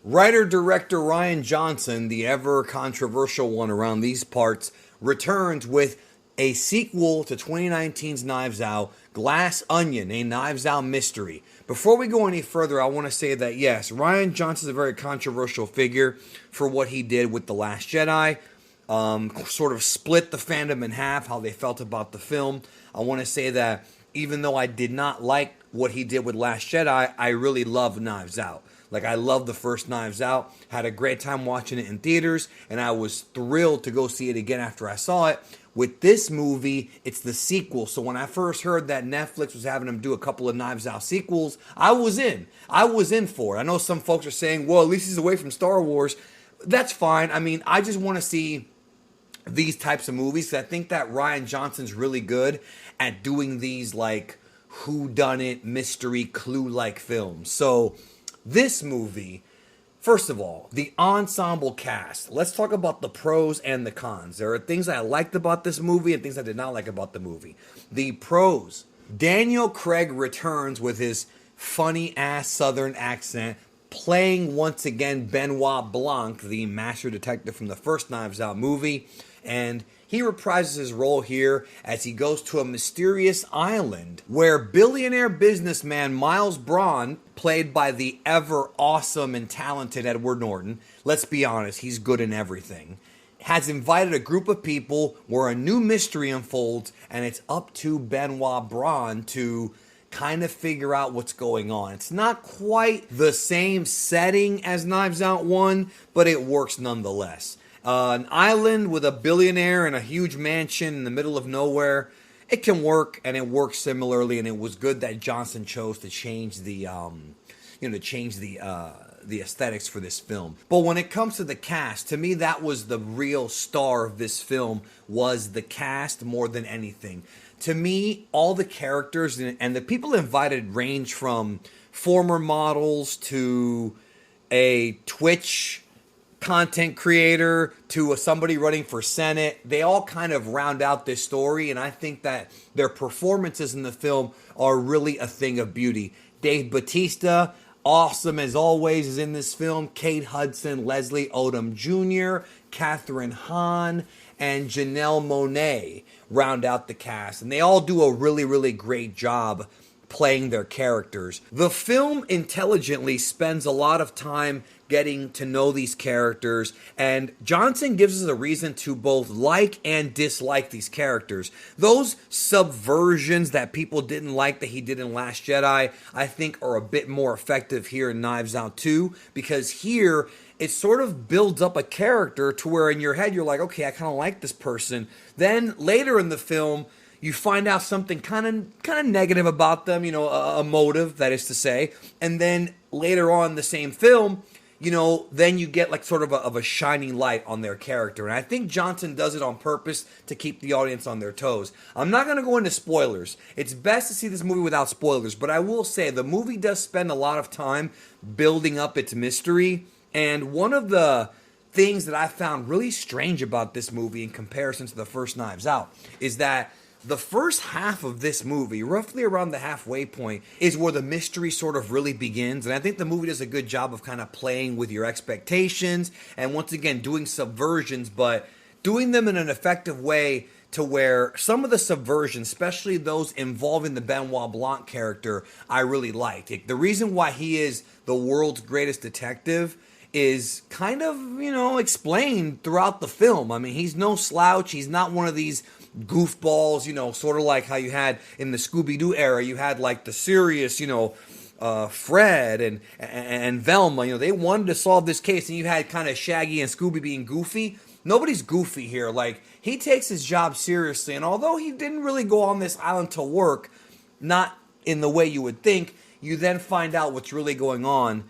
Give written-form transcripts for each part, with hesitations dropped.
Writer-director Rian Johnson, the ever-controversial one around these parts, returns with a sequel to 2019's Knives Out, Glass Onion, a Knives Out mystery. Before we go any further, I want to say that yes, Rian Johnson's a very controversial figure for what he did with The Last Jedi. Sort of split the fandom in half, how they felt about the film. I want to say that even though I did not like what he did with Last Jedi, I really love Knives Out. Like, I love the first Knives Out, had a great time watching it in theaters, and I was thrilled to go see it again after I saw it. With this movie, it's the sequel. So when I first heard that Netflix was having them do a couple of Knives Out sequels, I was in. I was in for it. I know some folks are saying, well, at least he's away from Star Wars. That's fine. I mean, I just want to see these types of movies. I think that Rian Johnson's really good at doing these, like, whodunit, mystery, clue-like films. So this movie, first of all, the ensemble cast. Let's talk about the pros and the cons. There are things I liked about this movie and things I did not like about the movie. The pros. Daniel Craig returns with his funny-ass southern accent, playing once again Benoit Blanc, the master detective from the first Knives Out movie. And he reprises his role here as he goes to a mysterious island where billionaire businessman Miles Braun, played by the ever awesome and talented Edward Norton, let's be honest, he's good in everything, has invited a group of people where a new mystery unfolds, and it's up to Benoit Braun to kind of figure out what's going on. It's not quite the same setting as Knives Out 1, but it works nonetheless. An island with a billionaire and a huge mansion in the middle of nowhere, it can work, and it works similarly. And it was good that Johnson chose to change the aesthetics for this film. But when it comes to the cast, to me, that was the real star of this film, was the cast more than anything. To me, all the characters and the people invited range from former models to a Twitch content creator to somebody running for Senate. They all kind of round out this story, and I think that their performances in the film are really a thing of beauty. Dave Bautista, awesome as always, is in this film. Kate Hudson, Leslie Odom Jr., Catherine Hahn, and Janelle Monáe round out the cast, and they all do a really, really great job playing their characters. The film intelligently spends a lot of time getting to know these characters, and Johnson gives us a reason to both like and dislike these characters. Those subversions that people didn't like that he did in Last Jedi, I think are a bit more effective here in Knives Out 2, because here it sort of builds up a character to where in your head you're like, okay, I kind of like this person. Then later in the film, you find out something kind of negative about them, a motive, that is to say. And then later on in the same film, then you get like sort of a shining light on their character. And I think Johnson does it on purpose to keep the audience on their toes. I'm not going to go into spoilers. It's best to see this movie without spoilers. But I will say the movie does spend a lot of time building up its mystery. And one of the things that I found really strange about this movie in comparison to the first Knives Out is that the first half of this movie, roughly around the halfway point, is where the mystery sort of really begins. And I think the movie does a good job of kind of playing with your expectations and once again doing subversions, but doing them in an effective way to where some of the subversions, especially those involving the Benoit Blanc character, I really liked. The reason why he is the world's greatest detective is kind of, explained throughout the film. I mean, he's no slouch. He's not one of these goofballs, sort of like how you had in the Scooby-Doo era. You had like the serious, Fred and Velma. They wanted to solve this case, and you had kind of Shaggy and Scooby being goofy. Nobody's goofy here. Like, he takes his job seriously, and although he didn't really go on this island to work, not in the way you would think, you then find out what's really going on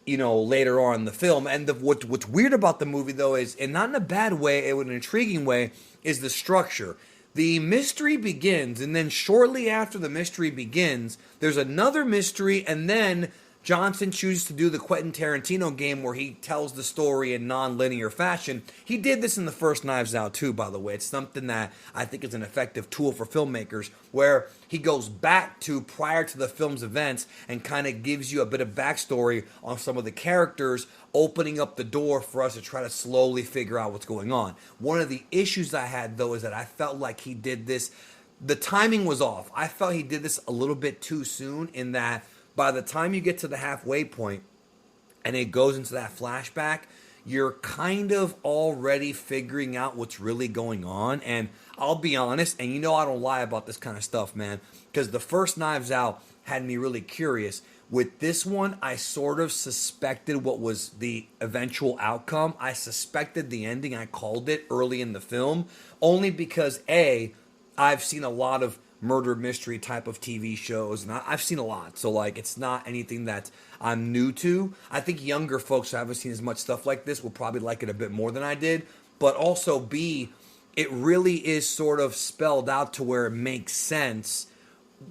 later on in the film. And what's weird about the movie, though, is, and not in a bad way, in an intriguing way, is the structure. The mystery begins, and then shortly after the mystery begins, there's another mystery, and then Johnson chooses to do the Quentin Tarantino game where he tells the story in non-linear fashion. He did this in the first Knives Out too, by the way. It's something that I think is an effective tool for filmmakers, where he goes back to prior to the film's events and kind of gives you a bit of backstory on some of the characters, opening up the door for us to try to slowly figure out what's going on. One of the issues I had, though, is that I felt like he did this, the timing was off. I felt he did this a little bit too soon, in that by the time you get to the halfway point and it goes into that flashback, you're kind of already figuring out what's really going on. And I'll be honest, and you know I don't lie about this kind of stuff, man, because the first Knives Out had me really curious. With this one, I sort of suspected what was the eventual outcome. I suspected the ending. I called it early in the film, only because, A, I've seen a lot of murder mystery type of TV shows, and I've seen a lot, so like it's not anything that I'm new to. I think younger folks who haven't seen as much stuff like this will probably like it a bit more than I did, but also B, it really is sort of spelled out to where it makes sense,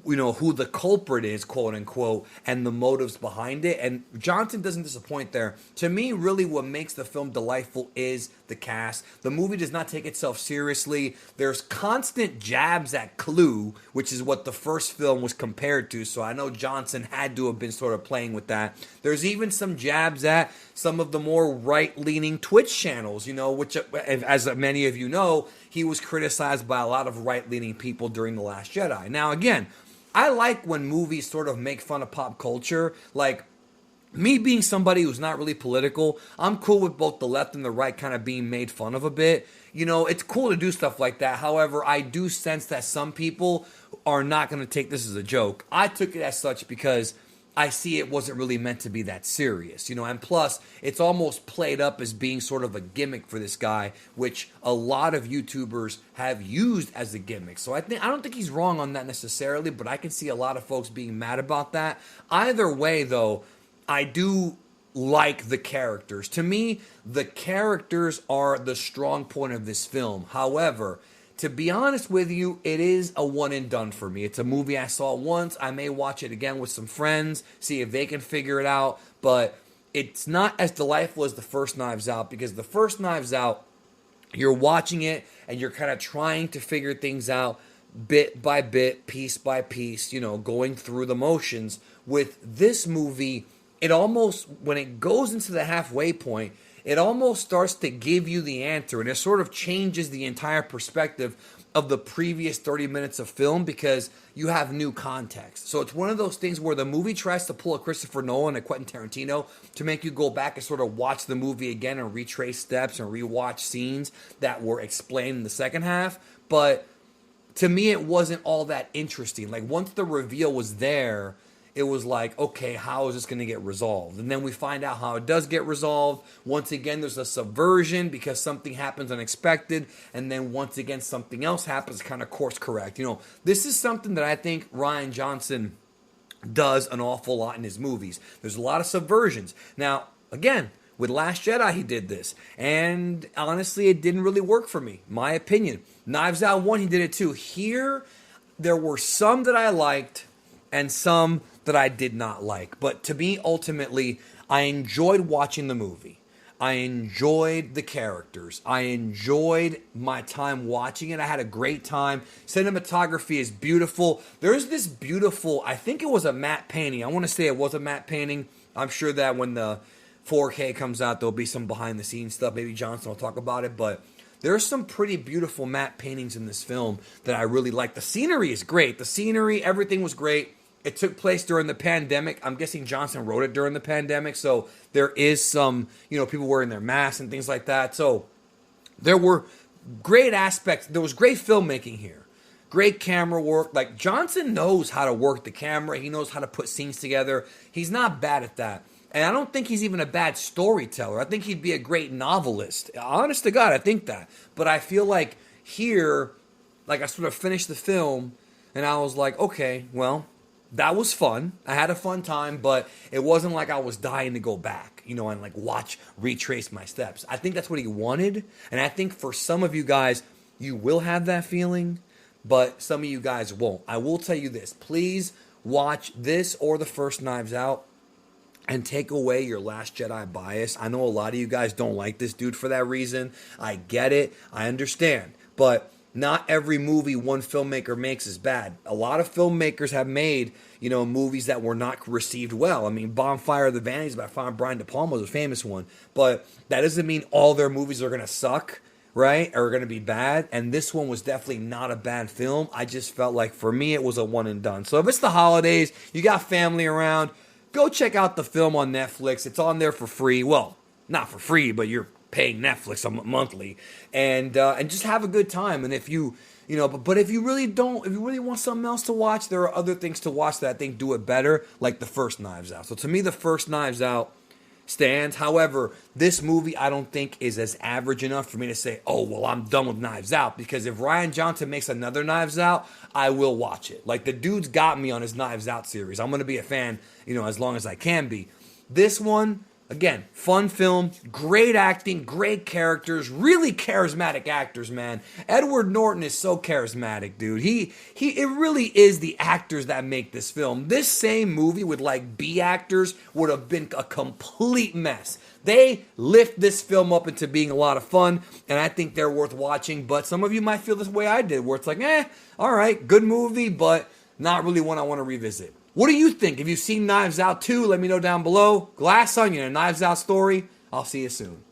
you know, who the culprit is, quote unquote, and the motives behind it. And Johnson doesn't disappoint there. To me, really what makes the film delightful is the cast. The movie does not take itself seriously. There's constant jabs at Clue, which is what the first film was compared to, so I know Johnson had to have been sort of playing with that. There's even some jabs at some of the more right-leaning Twitch channels, you know, which, as many of you know, he was criticized by a lot of right-leaning people during The Last Jedi. Now, again, I like when movies sort of make fun of pop culture. Like, me being somebody who's not really political, I'm cool with both the left and the right kind of being made fun of a bit. You know, it's cool to do stuff like that. However, I do sense that some people are not going to take this as a joke. I took it as such because I see it wasn't really meant to be that serious, you know, and plus it's almost played up as being sort of a gimmick for this guy, which a lot of YouTubers have used as a gimmick. So I don't think he's wrong on that necessarily, but I can see a lot of folks being mad about that. Either way, though, I do like the characters. To me, the characters are the strong point of this film. However, to be honest with you, it is a one and done for me. It's a movie I saw once. I may watch it again with some friends, see if they can figure it out. But it's not as delightful as the first Knives Out, because the first Knives Out, you're watching it and you're kind of trying to figure things out bit by bit, piece by piece, you know, going through the motions. With this movie, it almost, when it goes into the halfway point, it almost starts to give you the answer, and it sort of changes the entire perspective of the previous 30 minutes of film because you have new context. So it's one of those things where the movie tries to pull a Christopher Nolan, a Quentin Tarantino, to make you go back and sort of watch the movie again and retrace steps and rewatch scenes that were explained in the second half. But to me, it wasn't all that interesting. Like, once the reveal was there, it was like, okay, how is this going to get resolved? And then we find out how it does get resolved. Once again, there's a subversion because something happens unexpected. And then once again, something else happens, kind of course correct. You know, this is something that I think Rian Johnson does an awful lot in his movies. There's a lot of subversions. Now, again, with Last Jedi, he did this. And honestly, it didn't really work for me. My opinion. Knives Out 1, he did it too. Here, there were some that I liked and some that I did not like. But to me, ultimately, I enjoyed watching the movie. I enjoyed the characters. I enjoyed my time watching it. I had a great time. Cinematography is beautiful. There's this beautiful, I think it was a matte painting. I want to say it was a matte painting. I'm sure that when the 4K comes out, there'll be some behind the scenes stuff. Maybe Johnson will talk about it, but there's some pretty beautiful matte paintings in this film that I really like. The scenery is great. The scenery, everything was great. It took place during the pandemic. I'm guessing Johnson wrote it during the pandemic, so there is some, you know, people wearing their masks and things like that. So there were great aspects. There was great filmmaking here. Great camera work. Like, Johnson knows how to work the camera. He knows how to put scenes together. He's not bad at that. And I don't think he's even a bad storyteller. I think he'd be a great novelist. Honest to God, I think that. But I feel like here, like, I sort of finished the film, and I was like, okay, well, that was fun. I had a fun time, but it wasn't like I was dying to go back, you know, and like retrace my steps. I think that's what he wanted. And I think for some of you guys, you will have that feeling, but some of you guys won't. I will tell you this. Please watch this or the first Knives Out and take away your Last Jedi bias. I know a lot of you guys don't like this dude for that reason. I get it. I understand. But not every movie one filmmaker makes is bad. A lot of filmmakers have made, movies that were not received well. I mean, Bonfire of the Vanities by Brian De Palma was a famous one. But that doesn't mean all their movies are going to suck, right? Or going to be bad. And this one was definitely not a bad film. I just felt like, for me, it was a one and done. So if it's the holidays, you got family around, go check out the film on Netflix. It's on there for free. Well, not for free, but you're paying Netflix monthly, and just have a good time. And if you but if you really don't, if you really want something else to watch, there are other things to watch that I think do it better, like the first Knives Out. So to me, the first Knives Out stands. However, this movie I don't think is as average enough for me to say, oh, well, I'm done with Knives Out, because if Rian Johnson makes another Knives Out, I will watch it. Like, the dude's got me on his Knives Out series. I'm going to be a fan, as long as I can be. This one, again, fun film, great acting, great characters, really charismatic actors, man. Edward Norton is so charismatic, dude. It really is the actors that make this film. This same movie with like B actors would have been a complete mess. They lift this film up into being a lot of fun, and I think they're worth watching. But some of you might feel this way I did, where it's like, all right, good movie, but not really one I want to revisit. What do you think? If you've seen Knives Out 2, let me know down below. Glass Onion, a Knives Out story. I'll see you soon.